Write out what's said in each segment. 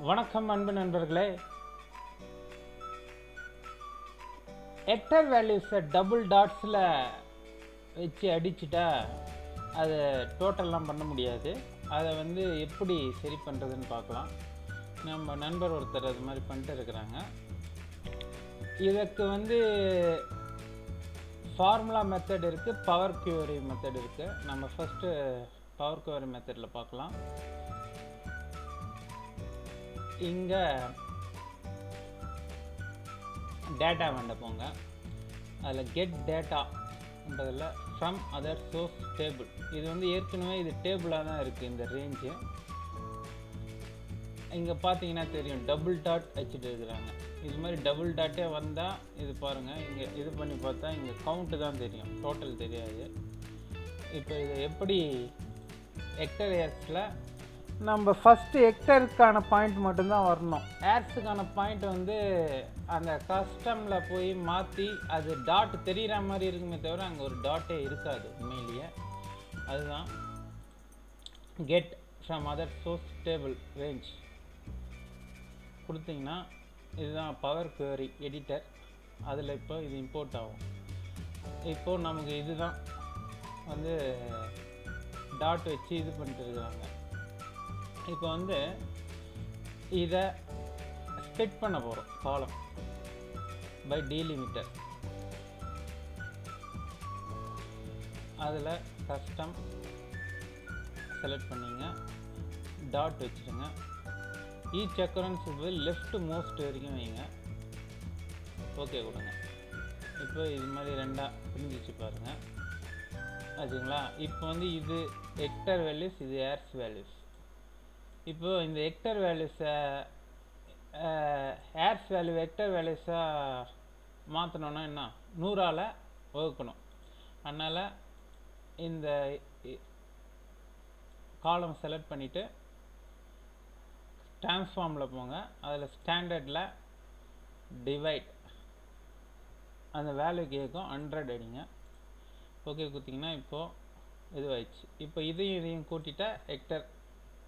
வணக்கம் அன்பு நண்பர்களே. ஹெக்டர் வேல்யூஸை டபுள் டாட்ஸில் வச்சு அடிச்சுட்டா அதை டோட்டல்லாம் பண்ண முடியாது. அதை எப்படி சரி பண்ணுறதுன்னு பார்க்கலாம். நம்ம நண்பர் ஒருத்தர் அது மாதிரி பண்ணிட்டு இருக்கிறாங்க. இதுக்கு ஃபார்முலா மெத்தட் இருக்குது, பவர் கியூரி மெத்தட் இருக்குது. நம்ம ஃபஸ்ட்டு பவர் கியூரி மெத்தடில் பார்க்கலாம். இங்கே டேட்டா வேண்ட போங்க. அதில் கெட் டேட்டான்றதில் ஃப்ரம் அதர் சோர்ஸ் டேபிள். இது ஏற்கனவே இது டேபிளாக தான் இருக்குது. இந்த ரேஞ்சு இங்கே பார்த்தீங்கன்னா தெரியும், டபுள் டாட் வச்சுட்டு இருக்கிறாங்க. இது மாதிரி டபுள் டாட்டே வந்தால் இது பாருங்கள், இங்கே இது பண்ணி பார்த்தா இங்கே கவுண்ட்டு தான் தெரியும், டோட்டல் தெரியாது. இப்போ இதை எப்படி ஹெக்டர் ஏர்ஸில் நம்ம ஃபஸ்ட்டு ஹெக்டருக்கான பாயிண்ட் மட்டும்தான் வரணும். ஏர்ஸுக்கான பாயிண்ட் அந்த கஸ்டமில் போய் மாற்றி அது டாட் தெரிகிற மாதிரி இருக்குமே தவிர அங்கே ஒரு டாட்டே இருக்காது உண்மையிலேயே. அதுதான் get from other source table range கொடுத்தீங்கன்னா இதுதான் பவர் குவரி எடிட்டர். அதில் இப்போ இது இம்போர்ட் ஆகும். இப்போது நமக்கு இதுதான் டாட் வச்சு இது பண்ணிட்டு இருக்கிறாங்க. இப்போ இதை ஸ்ப்ளிட் பண்ண போகிறோம் காலம் பை டீலிமிட்டர். அதில் கஸ்டம் செலக்ட் பண்ணிங்க, டாட் வச்சுருங்க. ஈச் அக்கரன்ஸ் லெஃப்ட் மோஸ்ட் வரைக்கும் வைங்க, ஓகே கொடுங்க. இப்போ இது மாதிரி ரெண்டாக பிரிஞ்சிச்சு பாருங்கள், ஆச்சுங்களா? இப்போ இது ஹெக்டர் வேல்யூஸ், இது ஏர்ஸ் வேல்யூஸ். இப்போது இந்த ஹெக்டர் வேல்யூஸை ஏர்ஸ் வேல்யூ ஹெக்டர் வேல்யூஸாக மாற்றணுன்னா என்ன, 100ஆல் வகுக்கணும். அதனால் இந்த காலம் செலக்ட் பண்ணிவிட்டு ட்ரான்ஸ்ஃபார்மில் போங்க. அதில் ஸ்டாண்டர்டில் டிவைட், அந்த வேல்யூ கேட்கும், 100 அடிங்க, ஓகே கொடுத்தீங்கன்னா இப்போது இதுவாகிடுச்சு. இப்போ இதையும் கூட்டிட்டா ஹெக்டர்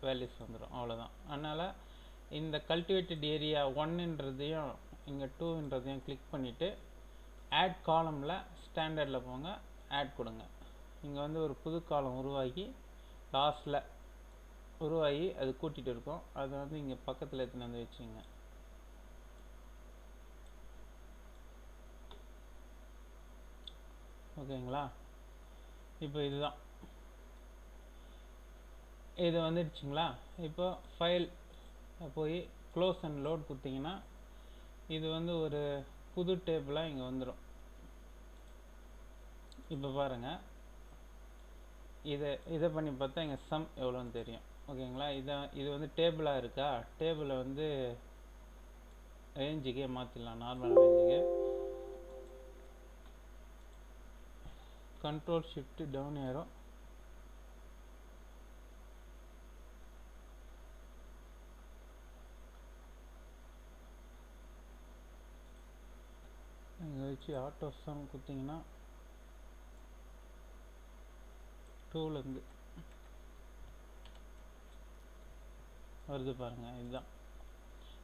வேல்யூஸ் வந்துடும், அவ்வளோதான். அதனால் இந்த கல்டிவேட்டட் ஏரியா 1ன்றதையும் இங்கே 2ன்றதையும் கிளிக் பண்ணிவிட்டு ஆட் காலமில் ஸ்டாண்டர்டில் போங்க, ஆட் கொடுங்க. இங்கே ஒரு புது காலம் உருவாகி லாஸ்ட்டில் உருவாகி அது கூட்டிகிட்டு இருக்கும். அது இங்கே பக்கத்தில் எடுத்துன்னு வச்சுங்க. ஓகேங்களா? இப்போ இதுதான், இது வந்துடுச்சுங்களா? இப்போ ஃபைல் போய் க்ளோஸ் அண்ட் லோட் கொடுத்தீங்கன்னா இது ஒரு புது டேபிளாக இங்கே வந்துடும். இப்போ பாருங்கள், இதை பண்ணி பார்த்தா இங்கே சம் எவ்வளோன்னு தெரியும், ஓகேங்களா? இது டேபிளாக இருக்கா, டேபிளை ரேஞ்சுக்கே மாற்றிடலாம், நார்மல் ரேஞ்சுக்கு. கண்ட்ரோல் ஷிஃப்ட் டவுன் ஏறும், இங்கே வச்சு ஆட்டோ சம் கொடுத்தீங்கன்னா 2லேருந்து வருது பாருங்கள். இதுதான்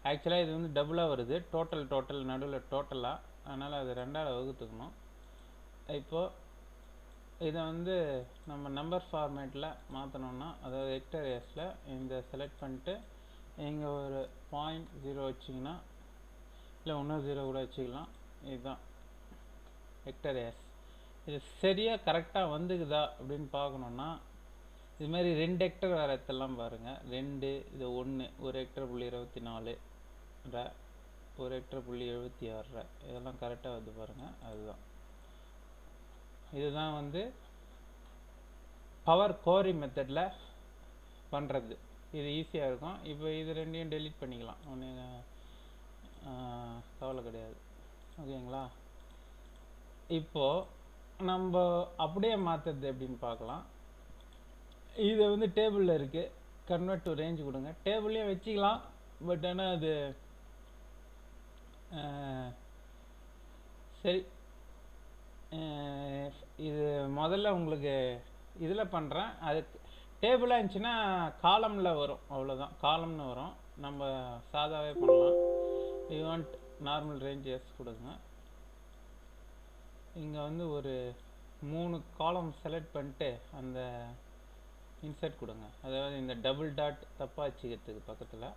ஆக்சுவலாக இது டபுளாக வருது, டோட்டல் நடுவில் டோட்டலாக. அதனால் அது 2ஆல் வகுத்துக்கணும். இப்போது இதை நம்ம நம்பர் ஃபார்மேட்டில் மாற்றணுன்னா, அதாவது ஹெக்டர் ஏர்ஸில் இந்த செலக்ட் பண்ணிட்டு இங்கே ஒரு 0.0 வச்சிங்கன்னா, இல்லை இன்னும் 0 கூட வச்சுக்கலாம். இதுதான் ஹெக்டர் ஏர்ஸ். இது சரியாக கரெக்டாக வந்துக்குதா அப்படின்னு பார்க்கணுன்னா இது மாதிரி 2 ஹெக்டர் வேறு இடத்தெல்லாம் பாருங்கள். 2, இது 1, 1 ஹெக்டர் புள்ளி 24, 1 ஹெக்டர் புள்ளி 76, இதெல்லாம் கரெக்டாக வந்து பாருங்கள். அதுதான் இதுதான் பவர் கோரி மெத்தடில் பண்ணுறது. இது ஈஸியாக இருக்கும். இப்போ இது 2ஐயும் டெலீட் பண்ணிக்கலாம், ஒன்றும் கவலை கிடையாது, ஓகேங்களா? இப்போது நம்ம அப்படியே மாற்றுறது எப்படின்னு பார்க்கலாம். இது டேபிளில் இருக்குது, கன்வெர்ட் டு ரேஞ்ச் கொடுங்க. டேபிளையும் வச்சுக்கலாம், பட் ஆனால் அது சரி. இது முதல்ல உங்களுக்கு இதில் பண்ணுறேன். அது டேபிளாக இருந்துச்சுன்னா காலமில் வரும், அவ்வளோதான், காலம்னு வரும். நம்ம சாதாவே பண்ணலாம். யூ வாண்ட் நார்மல் ரேஞ்ச் எஸ் கொடுங்க. இங்கே வந்து ஒரு 3 காலம் செலக்ட் பண்ணிட்டு அந்த இன்சர்ட் கொடுங்க. அதாவது இந்த டபுள் டாட் தப்பாக வச்சுக்கிறதுக்கு பக்கத்தில்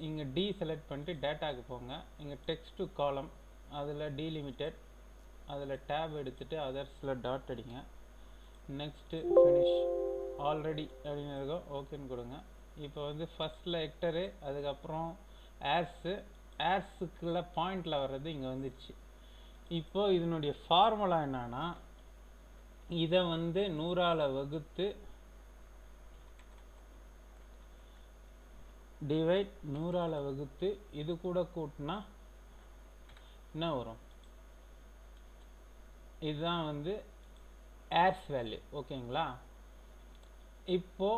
இங்கே டி செலக்ட் பண்ணிட்டு டேட்டாவுக்கு போங்க. இங்கே டெக்ஸ்ட் டு காலம் அதில் டீலிமிட்டட், அதில் டேப் எடுத்துகிட்டு அதர்ஸில் டாட் அடிங்க. நெக்ஸ்ட்டு ஃபினிஷ் ஆல்ரெடி அப்படின்னு இருக்கும், ஓகேன்னு கொடுங்க. இப்போ வந்து ஃபஸ்ட்டில் ஹெக்டரு, அதுக்கப்புறம் ஏர்ஸுக்குள்ள பாயிண்டில் வர்றது இங்கே வந்துடுச்சு. இப்போது இதனுடைய ஃபார்முலா என்னன்னா, இதை வந்து 100ஆல் வகுத்து டிவைட் 100ஆல் வகுத்து இது கூட கூட்டினா என்ன வரும்? இதுதான் வந்து ஏர்ஸ் வேல்யூ. ஓகேங்களா? இப்போ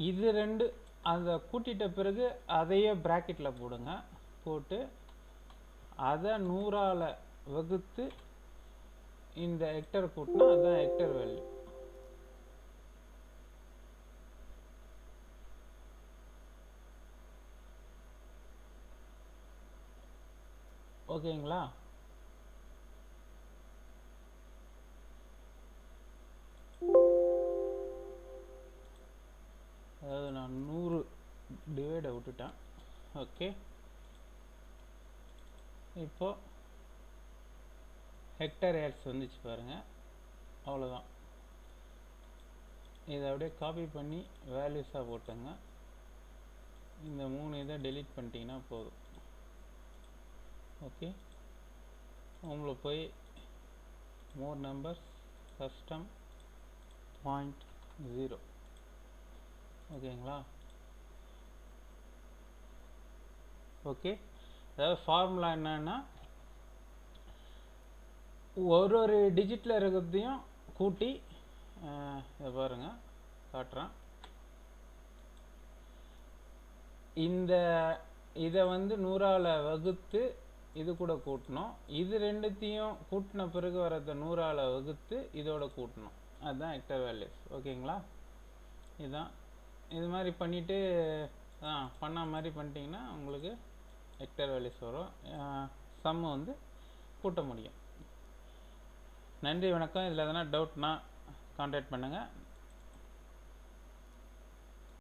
இது ரெண்டு அதை கூட்டிட்ட பிறகு அதையே ப்ராக்கெட்டில் போடுங்க. போட்டு அதை 100ஆல் வகுத்து இந்த ஹெக்டர் கூட்டினா அதுதான் ஹெக்டர் வேல்யூ. ஓகேங்களா? அதாவது நான் 100 டிவைடை விட்டுட்டேன். ஓகே, இப்போ ஹெக்டர் ஏர்ஸ் வந்துச்சு பாருங்கள், அவ்வளோதான். இதை அப்படியே காப்பி பண்ணி வேல்யூஸாக போட்டுங்க. இந்த 3 இதை டெலீட் பண்ணிட்டீங்கன்னா போதும். ஓகே, உங்களுக்கு போய் மோர் நம்பர்ஸ் கஸ்டம் 0.0. ஓகேங்களா? ஓகே, அதாவது ஃபார்முலா என்னன்னா, ஒரு டிஜிட்டில் இருக்கிறதையும் கூட்டி இதை பாருங்கள் காட்டுறேன். இதை வந்து 100ஆல் வகுத்து இது கூட கூட்டணும். இது ரெண்டுத்தையும் கூட்டின பிறகு வரத 100ஆல் வகுத்து இதோட கூட்டணும். அதுதான் ஹெக்டர் வேல்யூஸ். ஓகேங்களா? இதுதான். இது மாதிரி பண்ணிவிட்டு பண்ண மாதிரி பண்ணிட்டீங்கன்னா உங்களுக்கு ஹெக்டர் வேல்யூஸ் வரும். சம்மு வந்து கூட்ட முடியும். நன்றி, வணக்கம். இதில் எதனா டவுட்னா கான்டாக்ட் பண்ணுங்கள்.